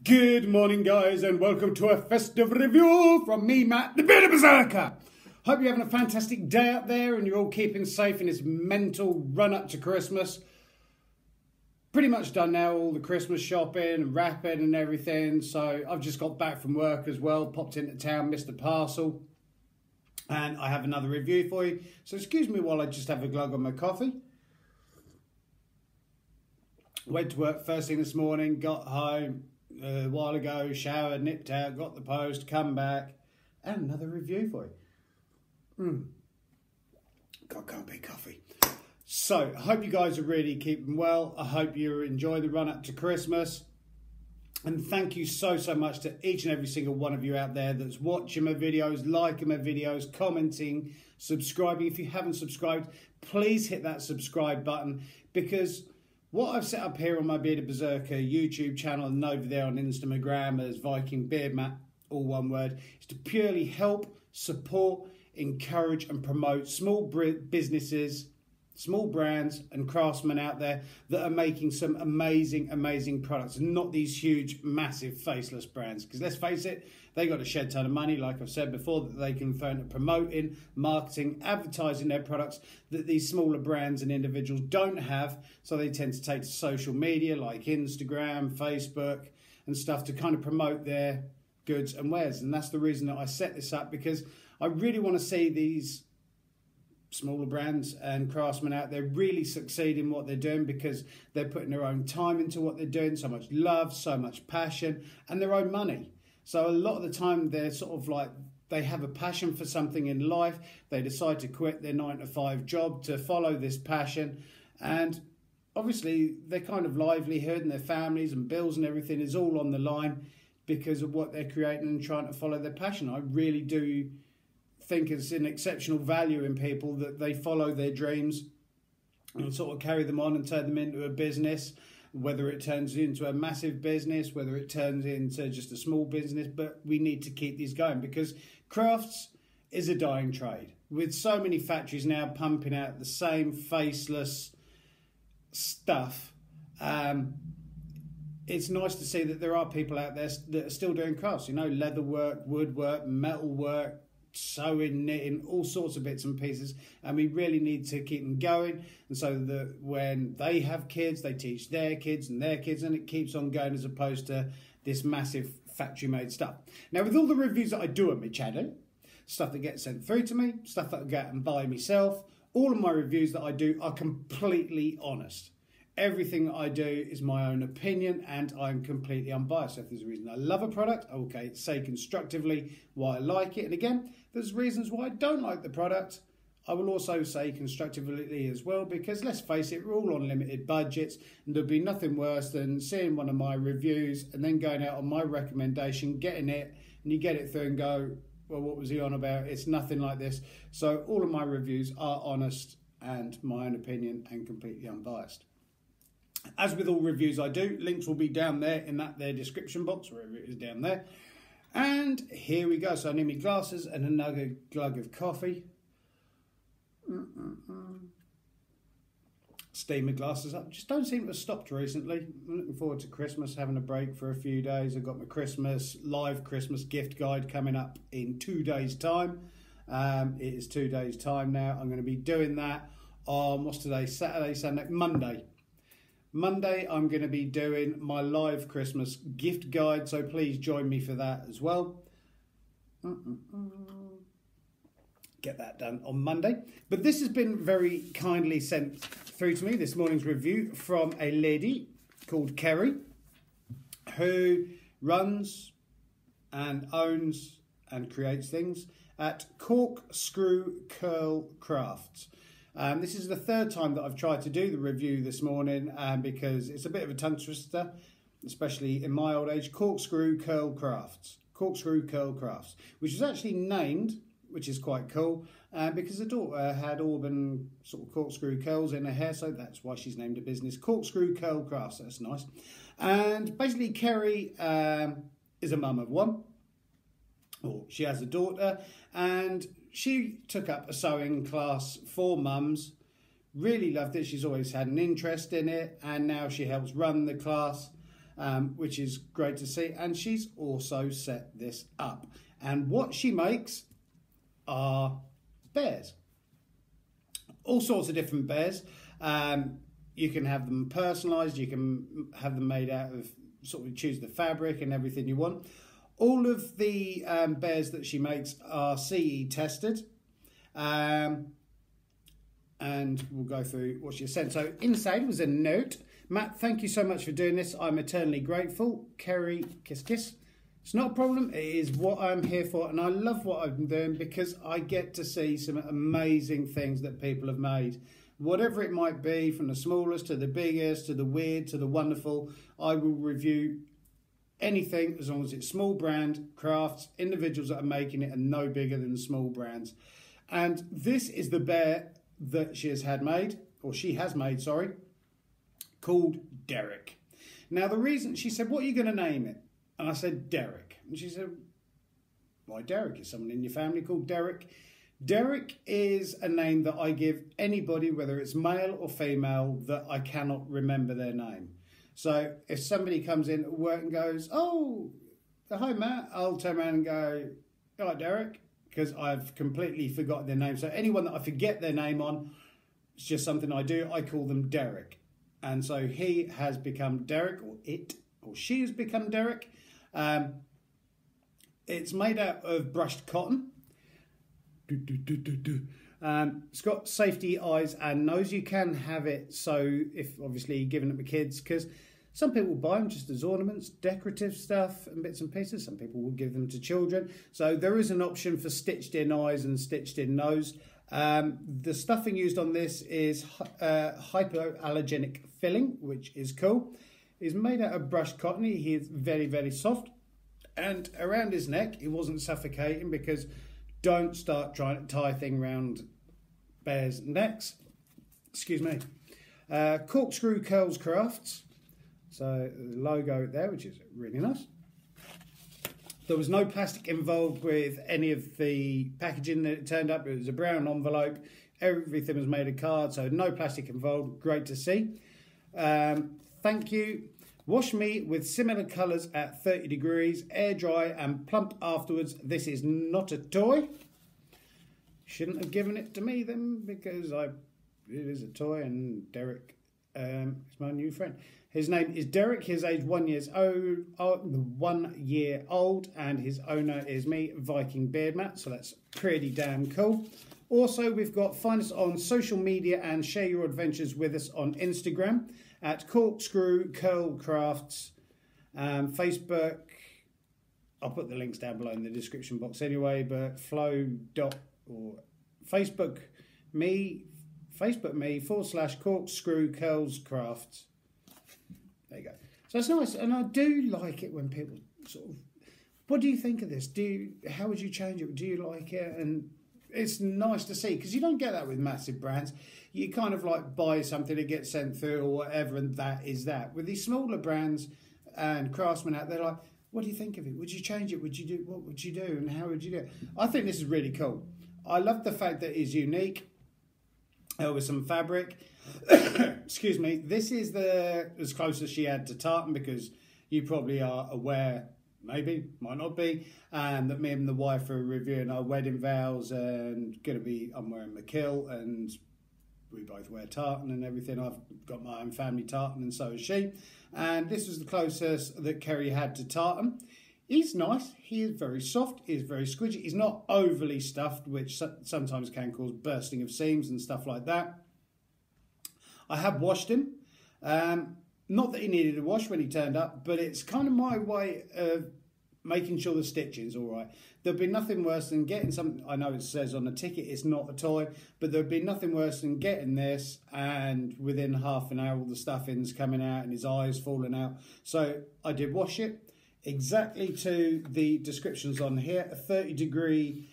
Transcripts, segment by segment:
Good morning, guys, and welcome to a festive review from me, Matt, the Bearded Berserker. Hope you're having a fantastic day out there and you're all keeping safe in this mental run up to Christmas. Pretty much done now, all the Christmas shopping and wrapping and everything. So I've just got back from work as well, popped into town, missed a parcel, and I have another review for you. So excuse me while I just have a glug on my coffee. Went to work first thing this morning, got home a while ago, showered, nipped out, got the post, come back, and another review for you. Can't beat coffee. So, I hope you guys are really keeping well. I hope you're enjoying the run up to Christmas. And thank you so much to each and every single one of you out there that's watching my videos, liking my videos, commenting, subscribing. If you haven't subscribed, please hit that subscribe button, because what I've set up here on my Bearded Berserker YouTube channel and over there on Instagram as Viking Beard Mat, all one word, is to purely help, support, encourage and promote small businesses, small brands and craftsmen out there that are making some amazing products, and not these huge, massive, faceless brands. Because let's face it, they got a shed ton of money, like I've said before, that they can throw into promoting, marketing, advertising their products that these smaller brands and individuals don't have. So they tend to take to social media like Instagram, Facebook and stuff to kind of promote their goods and wares. And that's the reason that I set this up, because I really want to see these smaller brands and craftsmen out there really succeed in what they're doing, because they're putting their own time into what they're doing, so much love, so much passion, and their own money. So a lot of the time they're sort of like, they have a passion for something in life, they decide to quit their 9-to-5 job to follow this passion, and obviously their kind of livelihood and their families and bills and everything is all on the line because of what they're creating and trying to follow their passion. I really do think it's an exceptional value in people that they follow their dreams and sort of carry them on and turn them into a business, whether it turns into a massive business, whether it turns into just a small business. But we need to keep these going, because crafts is a dying trade. With so many factories now pumping out the same faceless stuff, it's nice to see that there are people out there that are still doing crafts, you know, leather work, woodwork, metal work, sewing, knitting, all sorts of bits and pieces, and we really need to keep them going. And so that when they have kids, they teach their kids and their kids, and it keeps on going, as opposed to this massive factory made stuff. Now, with all the reviews that I do on my channel, stuff that gets sent through to me, stuff that I go out and buy myself, all of my reviews that I do are completely honest. Everything that I do is my own opinion, and I'm completely unbiased. So if there's a reason I love a product, okay, say constructively why I like it. And again, there's reasons why I don't like the product, I will also say constructively as well, because let's face it, we're all on limited budgets, and there'll be nothing worse than seeing one of my reviews and then going out on my recommendation, getting it, and you get it through and go, well, what was he on about? It's nothing like this. So all of my reviews are honest and my own opinion and completely unbiased. As with all reviews I do, links will be down there in that there description box, wherever it is down there. And here we go. So I need my glasses and another glug of coffee. Steam my glasses up. Just don't seem to have stopped recently. I'm looking forward to Christmas, having a break for a few days. I've got my live Christmas gift guide coming up in 2 days' time. It is 2 days' time now. I'm going to be doing that on, what's today? Saturday, Sunday, Monday. Monday, I'm going to be doing my live Christmas gift guide, so please join me for that as well. Get that done on Monday. But this has been very kindly sent through to me, this morning's review, from a lady called Kerry, who runs and owns and creates things at Corkscrew Curls Crafts. This is the third time that I've tried to do the review this morning, because it's a bit of a tongue twister, especially in my old age. Corkscrew Curls Crafts. Corkscrew Curls Crafts, which was actually named, which is quite cool, because the daughter had auburn sort of corkscrew curls in her hair, so that's why she's named a business Corkscrew Curls Crafts. That's nice. And basically Kerry is a mum of one, or she has a daughter, and she took up a sewing class for mums, really loved it. She's always had an interest in it, and now she helps run the class. which is great to see. And she's also set this up. And what she makes are bears. All sorts of different bears. You can have them personalised, you can have them made out of, sort of choose the fabric and everything you want. All of the bears that she makes are CE tested. And we'll go through what she sent. So inside was a note. Matt, thank you so much for doing this. I'm eternally grateful. Kerry, kiss, kiss. It's not a problem. It is what I'm here for. And I love what I've been doing because I get to see some amazing things that people have made. Whatever it might be, from the smallest to the biggest, to the weird, to the wonderful, I will review anything as long as it's small brand, crafts, individuals that are making it and no bigger than small brands. And this is the bear that she has made, sorry, called Derek. Now the reason, she said, what are you going to name it? And I said, Derek. And she said, why Derek? Is someone in your family called Derek? Derek is a name that I give anybody, whether it's male or female, that I cannot remember their name. So if somebody comes in at work and goes, oh, hi Matt, I'll turn around and go, hi Derek, because I've completely forgotten their name. So anyone that I forget their name on, it's just something I do, I call them Derek. And so he has become Derek, or it, or she has become Derek. It's made out of brushed cotton. It's got safety eyes and nose. You can have it so if obviously you're giving it to kids, because some people buy them just as ornaments, decorative stuff and bits and pieces. Some people will give them to children. So there is an option for stitched in eyes and stitched in nose. The stuffing used on this is hypoallergenic filling, which is cool. It's made out of brushed cotton. He is very, very soft. And around his neck, he wasn't suffocating, because don't start trying to tie a thing around bears' necks. Excuse me. Corkscrew Curls Crafts. So the logo there, which is really nice. There was no plastic involved with any of the packaging that it turned up. It was a brown envelope. Everything was made of card, so no plastic involved. Great to see. Thank you. Wash me with similar colours at 30 degrees, air dry and plump afterwards. This is not a toy. Shouldn't have given it to me then, because it is a toy, and Derek is my new friend. His name is Derek. His age 1 year old, and his owner is me, Viking Beard Mat. So that's pretty damn cool. Also, we've got find us on social media and share your adventures with us on Instagram at Corkscrew Curls Crafts. Facebook, I'll put the links down below in the description box anyway, but Facebook me / Corkscrew Curls Crafts. There you go. So it's nice, and I do like it when people sort of, what do you think of this? How would you change it? Do you like it? And it's nice to see, because you don't get that with massive brands. You kind of like buy something that gets sent through or whatever, and that is that. With these smaller brands and craftsmen out there, like, what do you think of it? Would you change it? Would you do? What would you do? And how would you do it? I think this is really cool. I love the fact that it's unique with some fabric. Excuse me. This is as close as she had to tartan, because you probably are aware, maybe, might not be, and that me and the wife are reviewing our wedding vows, and I'm wearing my kilt, and we both wear tartan and everything. I've got my own family tartan, and so has she. And this was the closest that Kerry had to tartan. He's nice. He is very soft. He is very squidgy. He's not overly stuffed, which sometimes can cause bursting of seams and stuff like that. I have washed him. Not that he needed a wash when he turned up, but it's kind of my way of making sure the stitching's all right. There'd be nothing worse than getting something. I know it says on the ticket it's not a toy, but there'd be nothing worse than getting this and within half an hour all the stuffing's coming out and his eyes falling out. So I did wash it exactly to the descriptions on here. A 30-degree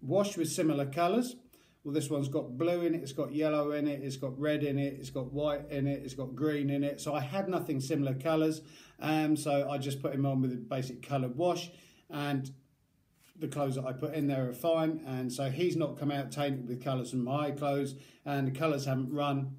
wash with similar colours. Well, this one's got blue in it, it's got yellow in it, it's got red in it, it's got white in it, it's got green in it. So I had nothing similar colours. So I just put him on with a basic coloured wash, and the clothes that I put in there are fine. And so he's not come out tainted with colours from my clothes, and the colours haven't run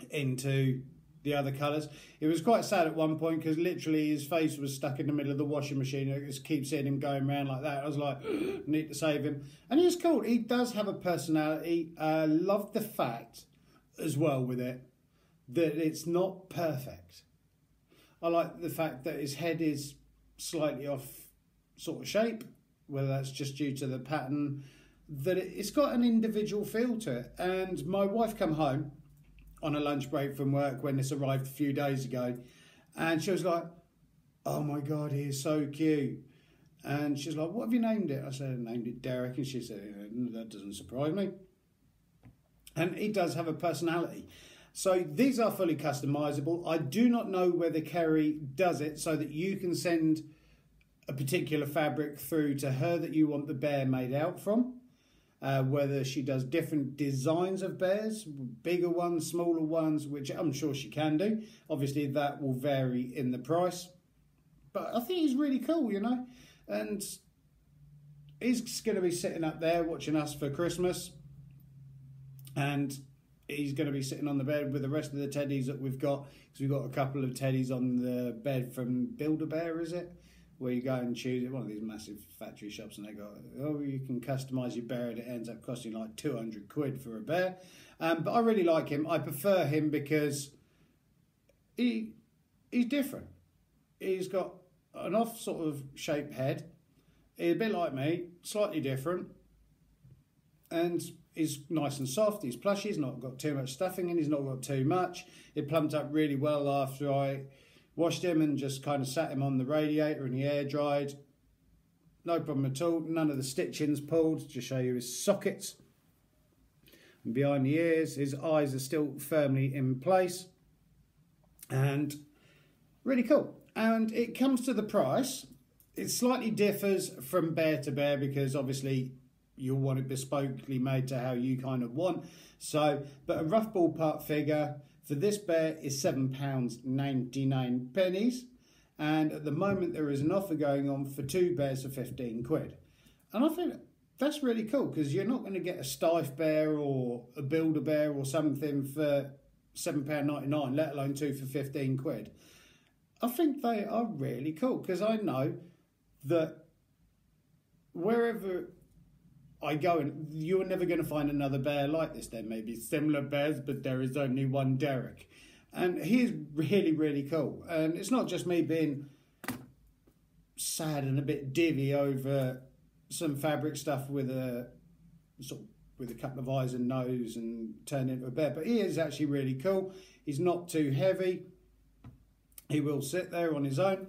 into the other colours. It was quite sad at one point because literally his face was stuck in the middle of the washing machine. I just keep seeing him going around like that. I was like, need to save him. And he's cool. He does have a personality. Love the fact as well with it that it's not perfect. I like the fact that his head is slightly off sort of shape, whether that's just due to the pattern, that it's got an individual feel to it. And my wife come home on a lunch break from work when this arrived a few days ago, and she was like, oh my God, he is so cute. And she's like, what have you named it? I said, I named it Derek. And she said, that doesn't surprise me. And he does have a personality. So these are fully customizable. I do not know whether Kerry does it so that you can send a particular fabric through to her that you want the bear made out from. Whether she does different designs of bears, bigger ones, smaller ones, which I'm sure she can do. Obviously that will vary in the price. But I think he's really cool, you know. And he's going to be sitting up there watching us for Christmas. And he's going to be sitting on the bed with the rest of the teddies that we've got. Because we've got a couple of teddies on the bed from Build-A-Bear, is it? Where you go and choose one of these massive factory shops and they go, oh, you can customise your bear and it ends up costing like 200 quid for a bear. But I really like him. I prefer him because he's different. He's got an off sort of shaped head. He's a bit like me, slightly different. And he's nice and soft, he's plushy, he's not got too much stuffing in, he's not got too much. It plumped up really well after I washed him and just kind of sat him on the radiator and he air dried. No problem at all, none of the stitching's pulled. Just show you his sockets. And behind the ears, his eyes are still firmly in place. And really cool. And it comes to the price. It slightly differs from bear to bear because obviously you'll want it bespokely made to how you kind of want. So, but a rough ballpark figure for this bear is £7.99. And at the moment there is an offer going on for 2 bears for 15 quid. And I think that's really cool because you're not going to get a Stife bear or a Build-A-Bear or something for £7.99, let alone 2 for 15 quid. I think they are really cool because I know that wherever I go, and you're never going to find another bear like this. There may be similar bears, but there is only one Derek. And he is really, really cool. And it's not just me being sad and a bit divvy over some fabric stuff with a couple of eyes and nose and turned into a bear, but he is actually really cool. He's not too heavy. He will sit there on his own,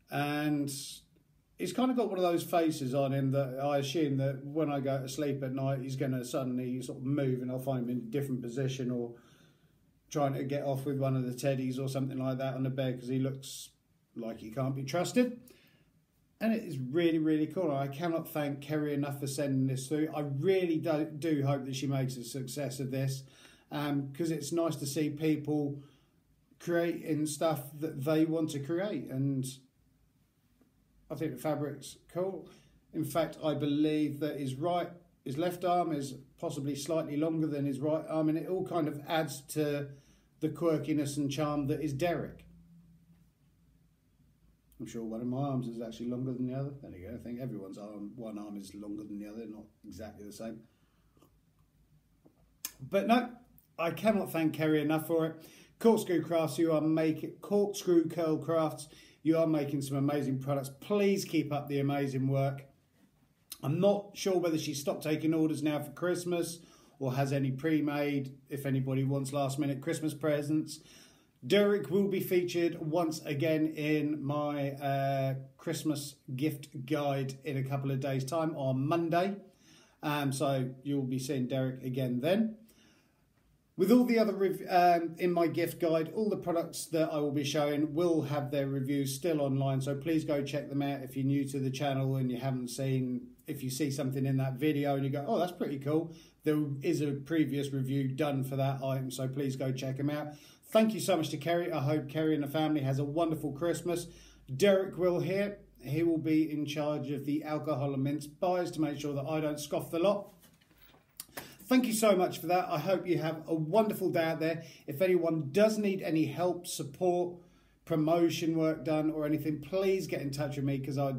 and he's kind of got one of those faces on him that I assume that when I go to sleep at night, he's going to suddenly sort of move and I'll find him in a different position or trying to get off with one of the teddies or something like that on the bed because he looks like he can't be trusted. And it is really, really cool. I cannot thank Kerry enough for sending this through. I really do hope that she makes a success of this because it's nice to see people creating stuff that they want to create, and I think the fabric's cool. In fact, I believe that his left arm is possibly slightly longer than his right arm, and it all kind of adds to the quirkiness and charm that is Derek. I'm sure one of my arms is actually longer than the other. There you go. I think everyone's one arm is longer than the other, not exactly the same. But no, I cannot thank Kerry enough for it. Corkscrew Crafts, Corkscrew Curl Crafts, you are making some amazing products. Please keep up the amazing work. I'm not sure whether she stopped taking orders now for Christmas or has any pre-made, if anybody wants last minute Christmas presents. Derek will be featured once again in my Christmas gift guide in a couple of days' time on Monday. So you'll be seeing Derek again then. With all the other in my gift guide, all the products that I will be showing will have their reviews still online. So please go check them out if you're new to the channel and you haven't seen, if you see something in that video and you go, oh, that's pretty cool. There is a previous review done for that item, so please go check them out. Thank you so much to Kerry. I hope Kerry and the family has a wonderful Christmas. Derek will here. He will be in charge of the alcohol and mince buys to make sure that I don't scoff the lot. thank you so much for that. I hope you have a wonderful day out there. If anyone does need any help, support, promotion work done or anything, please get in touch with me, because I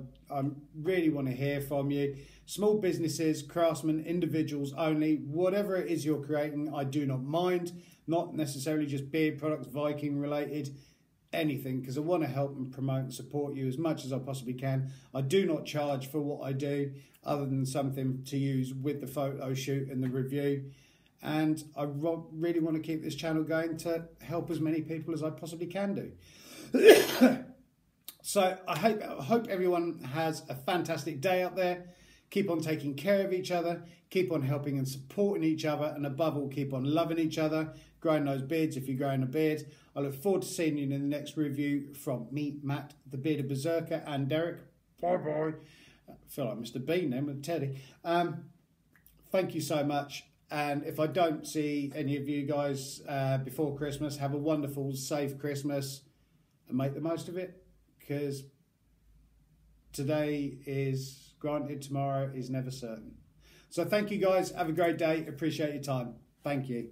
really want to hear from you. Small businesses, craftsmen, individuals only, whatever it is you're creating, I do not mind. Not necessarily just beard products, Viking related, anything, because I want to help and promote and support you as much as I possibly can. I do not charge for what I do other than something to use with the photo shoot and the review. And I really want to keep this channel going to help as many people as I possibly can do. So I hope everyone has a fantastic day out there. Keep on taking care of each other. Keep on helping and supporting each other. And above all, keep on loving each other. Growing those beards if you're growing a beard. I look forward to seeing you in the next review from me, Matt, the Bearded Berserker, and Derek. Bye-bye. I feel like Mr. Bean then with Teddy. Thank you so much. And if I don't see any of you guys before Christmas, have a wonderful, safe Christmas and make the most of it, because today is granted, tomorrow is never certain. So thank you guys. Have a great day. Appreciate your time. Thank you.